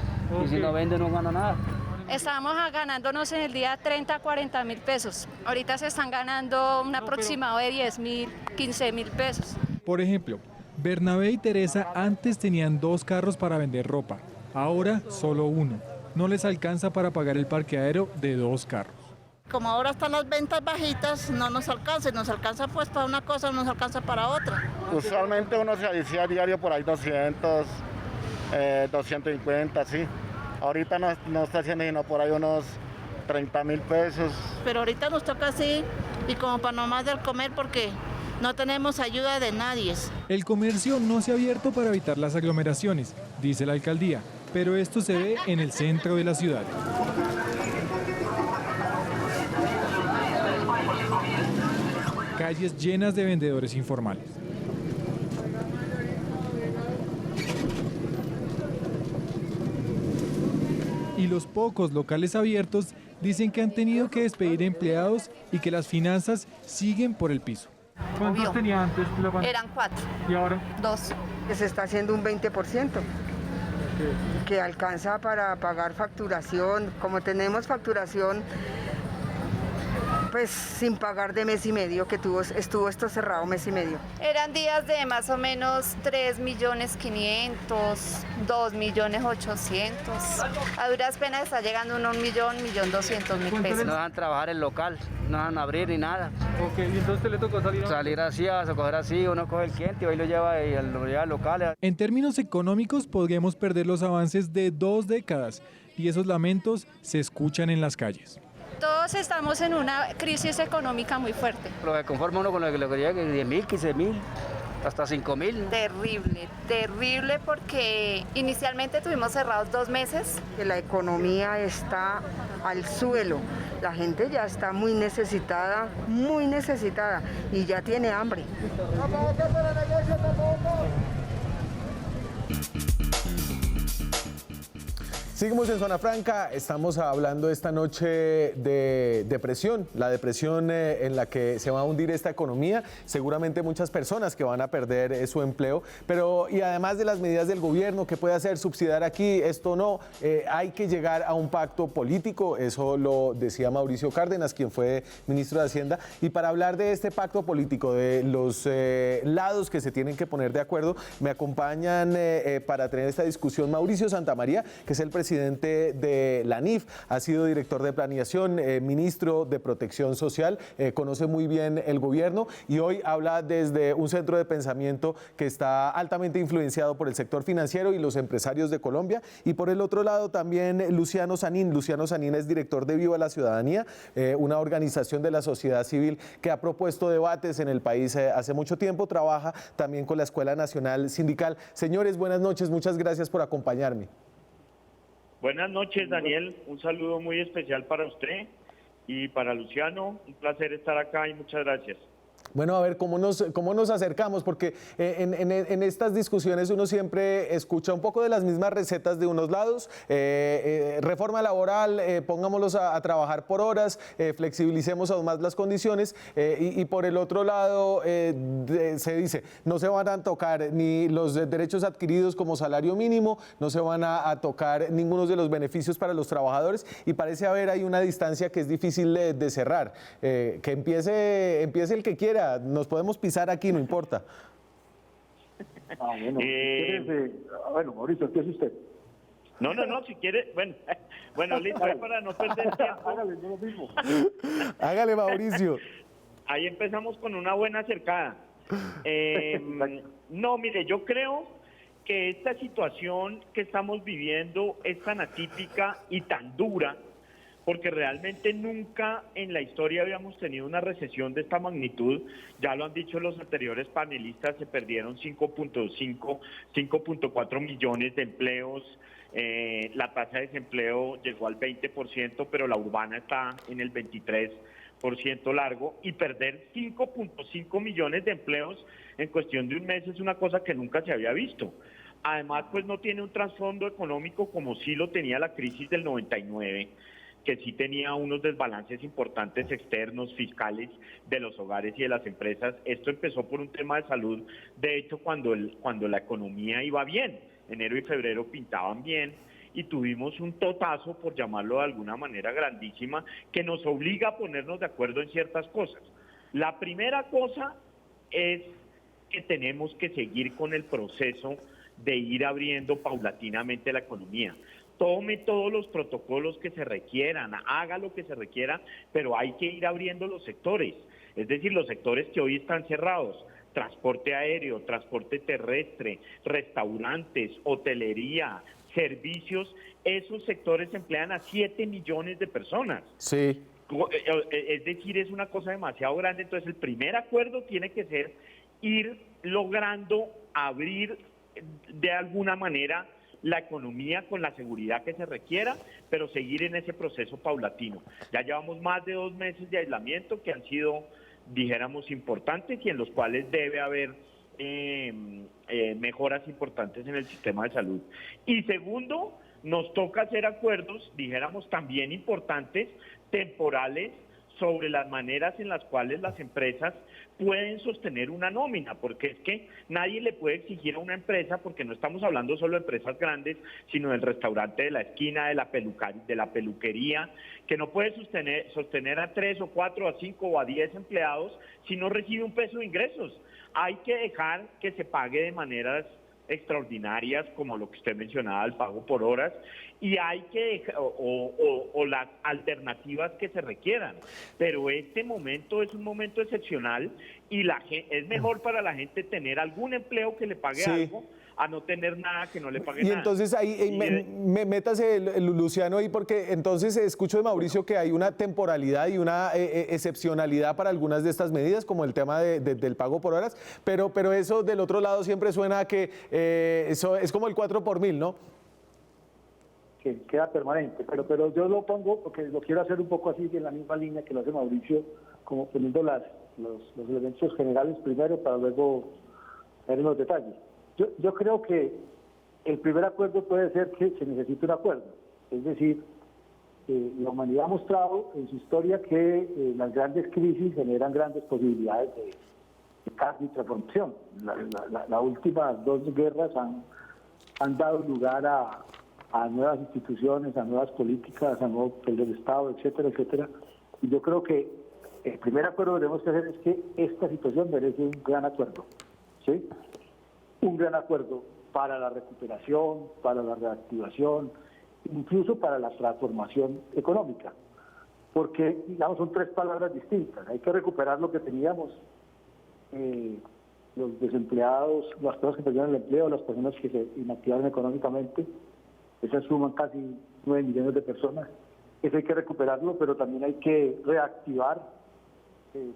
Y si no vende no gana nada. Estábamos ganándonos en el día 30, 40 mil pesos. Ahorita se están ganando un aproximado de 10 mil, 15 mil pesos. Por ejemplo, Bernabé y Teresa antes tenían 2 carros para vender ropa. Ahora solo uno. No les alcanza para pagar el parqueadero de 2 carros. Como ahora están las ventas bajitas, no nos alcanza pues para una cosa, no nos alcanza para otra. Usualmente uno se hacía diario por ahí 200, 250, sí. Ahorita no está haciendo sino por ahí unos 30.000 pesos. Pero ahorita nos toca así y como para nomás del comer porque no tenemos ayuda de nadie. El comercio no se ha abierto para evitar las aglomeraciones, dice la alcaldía, pero esto se ve en el centro de la ciudad. Calles llenas de vendedores informales. Y los pocos locales abiertos dicen que han tenido que despedir empleados y que las finanzas siguen por el piso. ¿Cuántos tenía antes? Eran 4. ¿Y ahora? 2. Se está haciendo un 20%, que alcanza para pagar facturación. Como tenemos facturación, pues sin pagar de mes y medio, que estuvo esto cerrado mes y medio. Eran días de más o menos 3.500.000, 2.800.000. A duras penas está llegando unos 1.200.000 pesos. No dejan trabajar el local, no dejan abrir ni nada. Ok, ¿y entonces le tocó salir? Salir así, a coger así, uno coge el cliente y ahí lo lleva al local. En términos económicos podríamos perder los avances de 2 décadas y esos lamentos se escuchan en las calles. Todos estamos en una crisis económica muy fuerte. Lo que conforma uno con lo que le llegue, 10.000, 15.000, hasta 5.000. Terrible, terrible porque inicialmente tuvimos cerrados 2 meses. Que la economía está al suelo, la gente ya está muy necesitada y ya tiene hambre. Seguimos en Zona Franca, estamos hablando esta noche de depresión, la depresión en la que se va a hundir esta economía, seguramente muchas personas que van a perder su empleo, pero y además de las medidas del gobierno, ¿qué puede hacer? Subsidiar aquí, esto no, hay que llegar a un pacto político, eso lo decía Mauricio Cárdenas, quien fue ministro de Hacienda, y para hablar de este pacto político, de los lados que se tienen que poner de acuerdo, me acompañan para tener esta discusión Mauricio Santamaría, que es el presidente de la ANIF, ha sido director de planeación, ministro de Protección Social, conoce muy bien el gobierno y hoy habla desde un centro de pensamiento que está altamente influenciado por el sector financiero y los empresarios de Colombia. Y por el otro lado también Luciano Sanín. Luciano Sanín es director de Viva la Ciudadanía, una organización de la sociedad civil que ha propuesto debates en el país hace mucho tiempo, trabaja también con la Escuela Nacional Sindical. Señores, buenas noches, muchas gracias por acompañarme. Buenas noches, Daniel. Un saludo muy especial para usted y para Luciano. Un placer estar acá y muchas gracias. Bueno, a ver, ¿cómo nos acercamos? Porque en estas discusiones uno siempre escucha un poco de las mismas recetas de unos lados, reforma laboral, pongámoslos a trabajar por horas, flexibilicemos aún más las condiciones, y por el otro lado se dice, no se van a tocar ni los derechos adquiridos como salario mínimo, no se van a tocar ninguno de los beneficios para los trabajadores, y parece haber ahí una distancia que es difícil de cerrar. Que empiece el que quiera. Nos podemos pisar aquí, no importa. Bueno, Mauricio, ¿qué es usted? No, si quiere, bueno, listo, para no perder tiempo. Hágale, yo lo mismo. Hágale, Mauricio. Ahí empezamos con una buena acercada. No, mire, yo creo que esta situación que estamos viviendo es tan atípica y tan dura porque realmente nunca en la historia habíamos tenido una recesión de esta magnitud. Ya lo han dicho los anteriores panelistas, se perdieron 5.4 millones de empleos, la tasa de desempleo llegó al 20%, pero la urbana está en el 23% largo, y perder 5.5 millones de empleos en cuestión de un mes es una cosa que nunca se había visto. Además, pues no tiene un trasfondo económico como sí lo tenía la crisis del 99, que sí tenía unos desbalances importantes externos, fiscales, de los hogares y de las empresas. Esto empezó por un tema de salud. De hecho, cuando la economía iba bien, enero y febrero pintaban bien, y tuvimos un totazo, por llamarlo de alguna manera grandísima, que nos obliga a ponernos de acuerdo en ciertas cosas. La primera cosa es que tenemos que seguir con el proceso de ir abriendo paulatinamente la economía. Tome todos los protocolos que se requieran, haga lo que se requiera, pero hay que ir abriendo los sectores, es decir, los sectores que hoy están cerrados: transporte aéreo, transporte terrestre, restaurantes, hotelería, servicios. Esos sectores emplean a 7 millones de personas. Sí. Es decir, es una cosa demasiado grande. Entonces, el primer acuerdo tiene que ser ir logrando abrir de alguna manera la economía con la seguridad que se requiera, pero seguir en ese proceso paulatino. Ya llevamos más de 2 meses de aislamiento que han sido, dijéramos, importantes, y en los cuales debe haber mejoras importantes en el sistema de salud. Y segundo, nos toca hacer acuerdos, dijéramos, también importantes, temporales, sobre las maneras en las cuales las empresas pueden sostener una nómina, porque es que nadie le puede exigir a una empresa, porque no estamos hablando solo de empresas grandes, sino del restaurante de la esquina, de la peluquería, que no puede sostener a 3 o 4 a 5 o a 10 empleados si no recibe un peso de ingresos. Hay que dejar que se pague de maneras extraordinarias, como lo que usted mencionaba, el pago por horas, y hay que dejar, o las alternativas que se requieran. Pero este momento es un momento excepcional, y es mejor para la gente tener algún empleo que le pague algo, a no tener nada que no le pague nada. Y entonces ahí métase, Luciano, ahí, porque entonces escucho de Mauricio que hay una temporalidad y una excepcionalidad para algunas de estas medidas, como el tema del pago por horas, pero eso del otro lado siempre suena a que eso es como el 4 por 1000, ¿no? Que queda permanente, pero yo lo pongo porque lo quiero hacer un poco así, en la misma línea que lo hace Mauricio, como poniendo los elementos generales primero para luego ver los detalles. Yo creo que el primer acuerdo puede ser que se necesite un acuerdo. Es decir, la humanidad ha mostrado en su historia que las grandes crisis generan grandes posibilidades de cambio y transformación. Las últimas 2 guerras han dado lugar a nuevas instituciones, a nuevas políticas, a nuevos poderes del Estado, etcétera, etcétera. Y yo creo que el primer acuerdo que tenemos que hacer es que esta situación merece un gran acuerdo, ¿sí? Un gran acuerdo para la recuperación, para la reactivación, incluso para la transformación económica. Porque, digamos, son 3 palabras distintas. Hay que recuperar lo que teníamos, los desempleados, las personas que perdieron el empleo, las personas que se inactivaron económicamente. Esas suman casi 9 millones de personas. Eso hay que recuperarlo, pero también hay que reactivar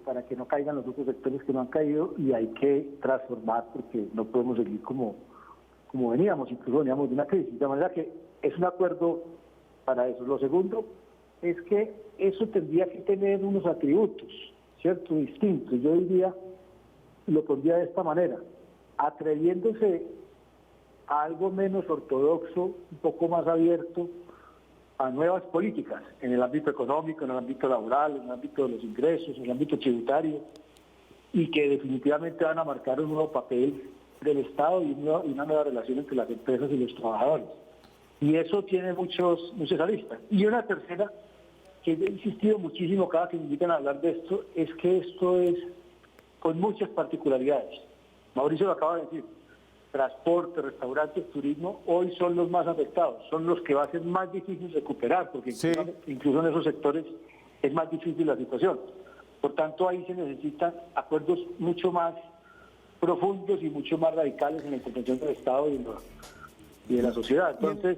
para que no caigan los otros sectores que no han caído, y hay que transformar, porque no podemos seguir como veníamos, incluso veníamos de una crisis. De manera que es un acuerdo para eso. Lo segundo es que eso tendría que tener unos atributos, ¿cierto?, distintos. Yo diría, lo pondría de esta manera: atreviéndose a algo menos ortodoxo, un poco más abierto a nuevas políticas en el ámbito económico, en el ámbito laboral, en el ámbito de los ingresos, en el ámbito tributario, y que definitivamente van a marcar un nuevo papel del Estado y una nueva relación entre las empresas y los trabajadores. Y eso tiene muchas aristas. Y una tercera, que he insistido muchísimo cada que me invitan a hablar de esto, es que esto es con muchas particularidades. Mauricio lo acaba de decir: transporte, restaurantes, turismo, hoy son los más afectados, son los que va a ser más difícil recuperar, porque incluso en esos sectores es más difícil la situación. Por tanto, ahí se necesitan acuerdos mucho más profundos y mucho más radicales en la intervención del Estado y de la sociedad. Entonces,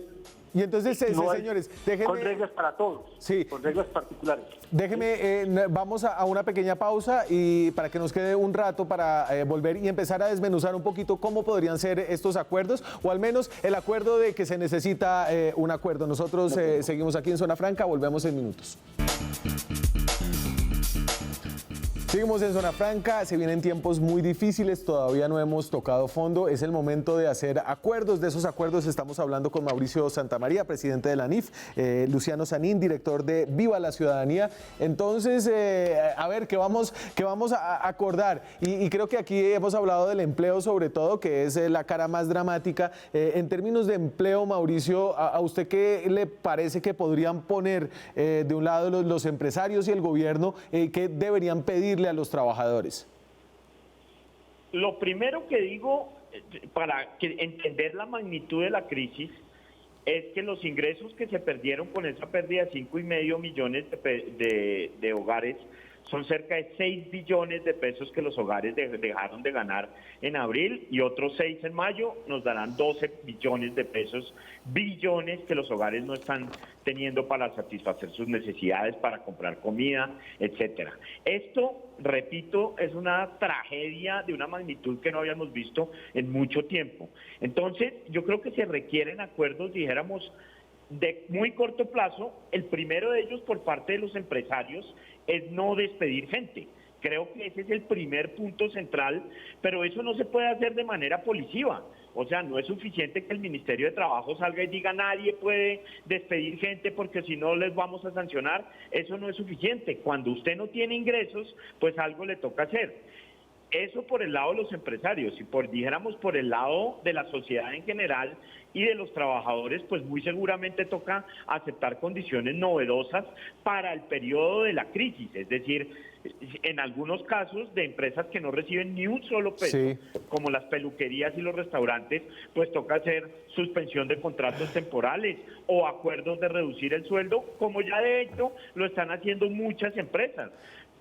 Y entonces, No hay- señores, con déjenme... reglas para todos, Sí. con reglas particulares. Déjeme, vamos a una pequeña pausa y para que nos quede un rato para volver y empezar a desmenuzar un poquito cómo podrían ser estos acuerdos, o al menos el acuerdo de que se necesita un acuerdo. Nosotros seguimos aquí en Zona Franca, volvemos en minutos. Seguimos en Zona Franca, se vienen tiempos muy difíciles, todavía no hemos tocado fondo, es el momento de hacer acuerdos. De esos acuerdos estamos hablando con Mauricio Santamaría, presidente de la ANIF, Luciano Sanín, director de Viva la Ciudadanía. Entonces, a ver, ¿qué vamos a acordar? Y creo que aquí hemos hablado del empleo sobre todo, que es la cara más dramática. En términos de empleo, Mauricio, ¿a usted qué le parece que podrían poner de un lado los empresarios y el gobierno? ¿Qué deberían pedirle a los trabajadores? Lo primero que digo, para entender la magnitud de la crisis, es que los ingresos que se perdieron con esa pérdida de 5,5 millones de hogares son cerca de 6 billones de pesos que los hogares dejaron de ganar en abril, y otros 6 en mayo nos darán 12 billones de pesos, billones que los hogares no están teniendo para satisfacer sus necesidades, para comprar comida, etcétera. Esto, repito, es una tragedia de una magnitud que no habíamos visto en mucho tiempo. Entonces, yo creo que se requieren acuerdos, dijéramos, de muy corto plazo. El primero de ellos por parte de los empresarios es no despedir gente. Creo que ese es el primer punto central, pero eso no se puede hacer de manera policiva. O sea, no es suficiente que el Ministerio de Trabajo salga y diga nadie puede despedir gente porque si no les vamos a sancionar. Eso no es suficiente. Cuando usted no tiene ingresos, pues algo le toca hacer. Eso por el lado de los empresarios, y dijéramos por el lado de la sociedad en general y de los trabajadores, pues muy seguramente toca aceptar condiciones novedosas para el periodo de la crisis, es decir, en algunos casos de empresas que no reciben ni un solo peso, sí, como las peluquerías y los restaurantes, pues toca hacer suspensión de contratos temporales o acuerdos de reducir el sueldo, como ya de hecho lo están haciendo muchas empresas.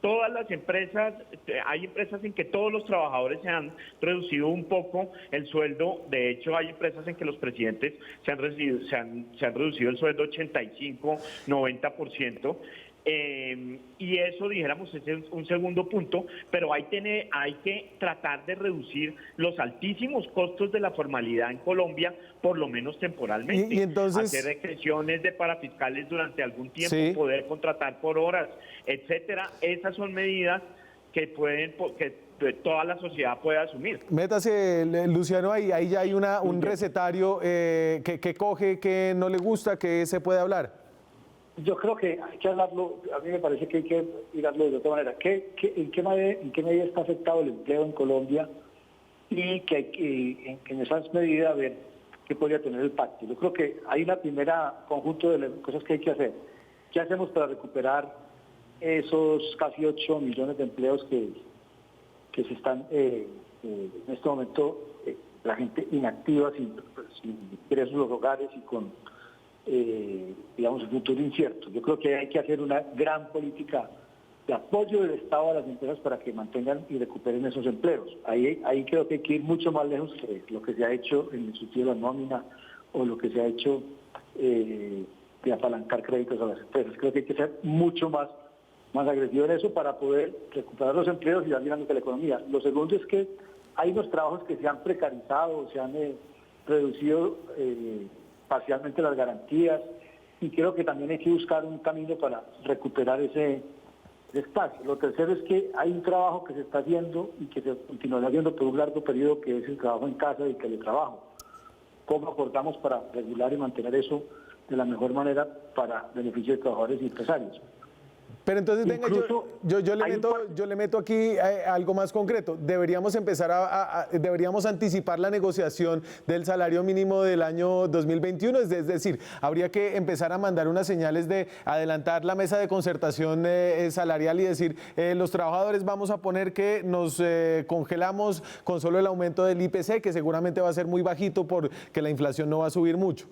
Todas las empresas, hay empresas en que todos los trabajadores se han reducido un poco el sueldo. De hecho, hay empresas en que los presidentes se han reducido el sueldo 85, 90%. Y eso, dijéramos, es un segundo punto, pero hay que tratar de reducir los altísimos costos de la formalidad en Colombia, por lo menos temporalmente. Y entonces, hacer exenciones de parafiscales durante algún tiempo, sí, poder contratar por horas, etcétera. Esas son medidas que toda la sociedad puede asumir. Métase, Luciano, ahí ya hay un recetario que coge, que no le gusta, que se puede hablar. Yo creo que hay que hablarlo, a mí me parece que hay que mirarlo de otra manera. ¿En qué medida está afectado el empleo en Colombia? Y que hay que, en esas medidas, ver qué podría tener el pacto. Yo creo que hay una primera conjunto de cosas que hay que hacer. ¿Qué hacemos para recuperar esos casi 8 millones de empleos que se están en este momento, la gente inactiva, sin ingresos en los hogares y con digamos, el futuro incierto? Yo creo que hay que hacer una gran política de apoyo del Estado a las empresas para que mantengan y recuperen esos empleos. Ahí creo que hay que ir mucho más lejos que lo que se ha hecho en el subsidio de la nómina o lo que se ha hecho de apalancar créditos a las empresas. Creo que hay que ser mucho más agresivo en eso para poder recuperar los empleos y dar dinámica a la economía. Lo segundo es que hay unos trabajos que se han precarizado, se han reducido parcialmente las garantías, y creo que también hay que buscar un camino para recuperar ese espacio. Lo tercero es que hay un trabajo que se está haciendo y que se continuará haciendo por un largo periodo, que es el trabajo en casa y el teletrabajo. ¿Cómo acordamos para regular y mantener eso de la mejor manera para beneficio de trabajadores y empresarios? Pero entonces, venga, yo le meto aquí algo más concreto. Deberíamos empezar deberíamos anticipar la negociación del salario mínimo del año 2021, es decir, habría que empezar a mandar unas señales de adelantar la mesa de concertación salarial y decir, los trabajadores vamos a poner que nos congelamos con solo el aumento del IPC, que seguramente va a ser muy bajito porque la inflación no va a subir mucho.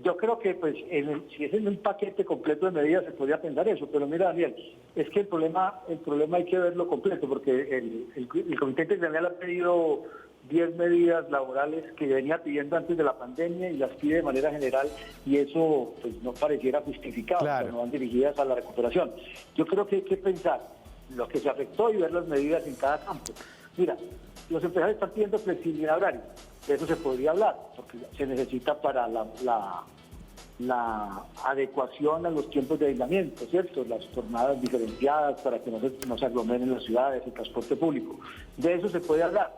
Yo creo que pues si es en un paquete completo de medidas se podría pensar eso, pero mira, Daniel, es que el problema hay que verlo completo, porque el Comité Intergremial ha pedido 10 medidas laborales que venía pidiendo antes de la pandemia y las pide de manera general, y eso pues no pareciera justificado, Claro. no van dirigidas a la recuperación. Yo creo que hay que pensar lo que se afectó y ver las medidas en cada campo. Mira, los empresarios están pidiendo flexibilidad horaria, de eso se podría hablar, porque se necesita para la adecuación a los tiempos de aislamiento, ¿cierto? Las jornadas diferenciadas para que no se aglomeren las ciudades, el transporte público. De eso se puede hablar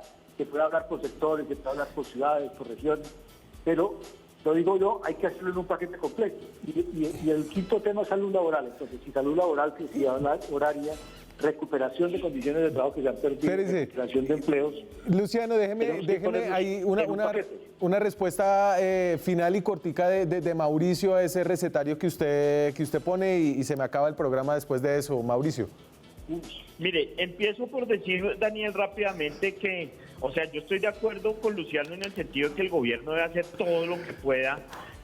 por sectores, se puede hablar por ciudades, por regiones, pero lo digo yo, hay que hacerlo en un paquete completo. Y el quinto tema es salud laboral. Entonces, si salud laboral, flexibilidad horaria, recuperación de condiciones de trabajo que se han perdido, recuperación de empleos. Luciano, déjeme ahí una respuesta final y cortica de Mauricio a ese recetario que usted pone y se me acaba el programa después de eso, Mauricio. Mire, empiezo por decir, Daniel, rápidamente que, o sea, yo estoy de acuerdo con Luciano en el sentido de que el gobierno debe hacer todo lo que pueda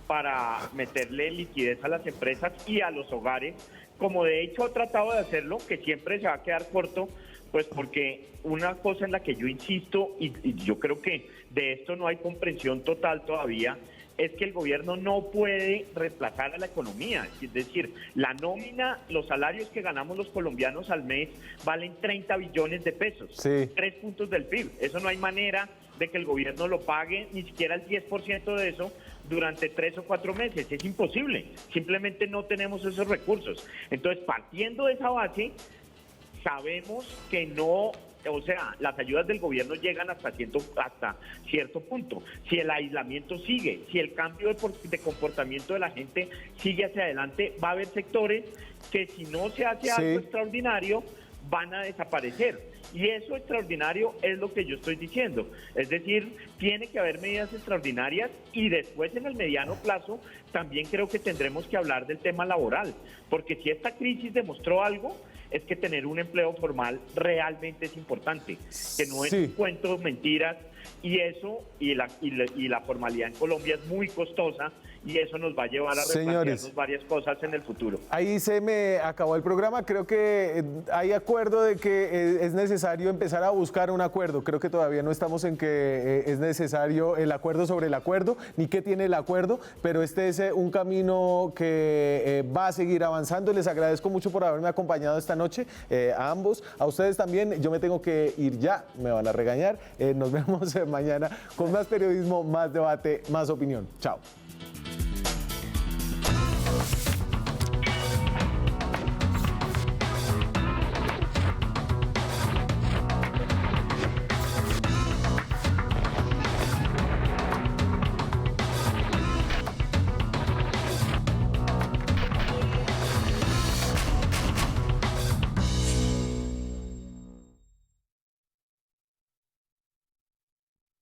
para meterle liquidez a las empresas y a los hogares, como de hecho ha tratado de hacerlo, que siempre se va a quedar corto, pues porque una cosa en la que yo insisto, y yo creo que de esto no hay comprensión total todavía, es que el gobierno no puede reemplazar a la economía. Es decir, la nómina, los salarios que ganamos los colombianos al mes valen 30 billones de pesos, 3 puntos del PIB. Eso no hay manera de que el gobierno lo pague, ni siquiera el 10% de eso, durante 3 o 4 meses. Es imposible. Simplemente no tenemos esos recursos. Entonces, partiendo de esa base, sabemos que no... O sea, las ayudas del gobierno llegan hasta cierto punto. Si el aislamiento sigue, si el cambio de comportamiento de la gente sigue hacia adelante, va a haber sectores que si no se hace algo extraordinario, van a desaparecer. Y eso extraordinario es lo que yo estoy diciendo. Es decir, tiene que haber medidas extraordinarias y después en el mediano plazo también creo que tendremos que hablar del tema laboral. Porque si esta crisis demostró algo, es que tener un empleo formal realmente es importante, que no es un cuento de mentiras, y eso, y la formalidad en Colombia es muy costosa, y eso nos va a llevar a replantearnos varias cosas en el futuro. Ahí se me acabó el programa. Creo que hay acuerdo de que es necesario empezar a buscar un acuerdo. Creo que todavía no estamos en que es necesario el acuerdo sobre el acuerdo, ni qué tiene el acuerdo, pero este es un camino que va a seguir avanzando. Les agradezco mucho por haberme acompañado esta noche, a ambos, a ustedes también. Yo me tengo que ir ya, me van a regañar. Nos vemos mañana con más periodismo, más debate, más opinión. Chao.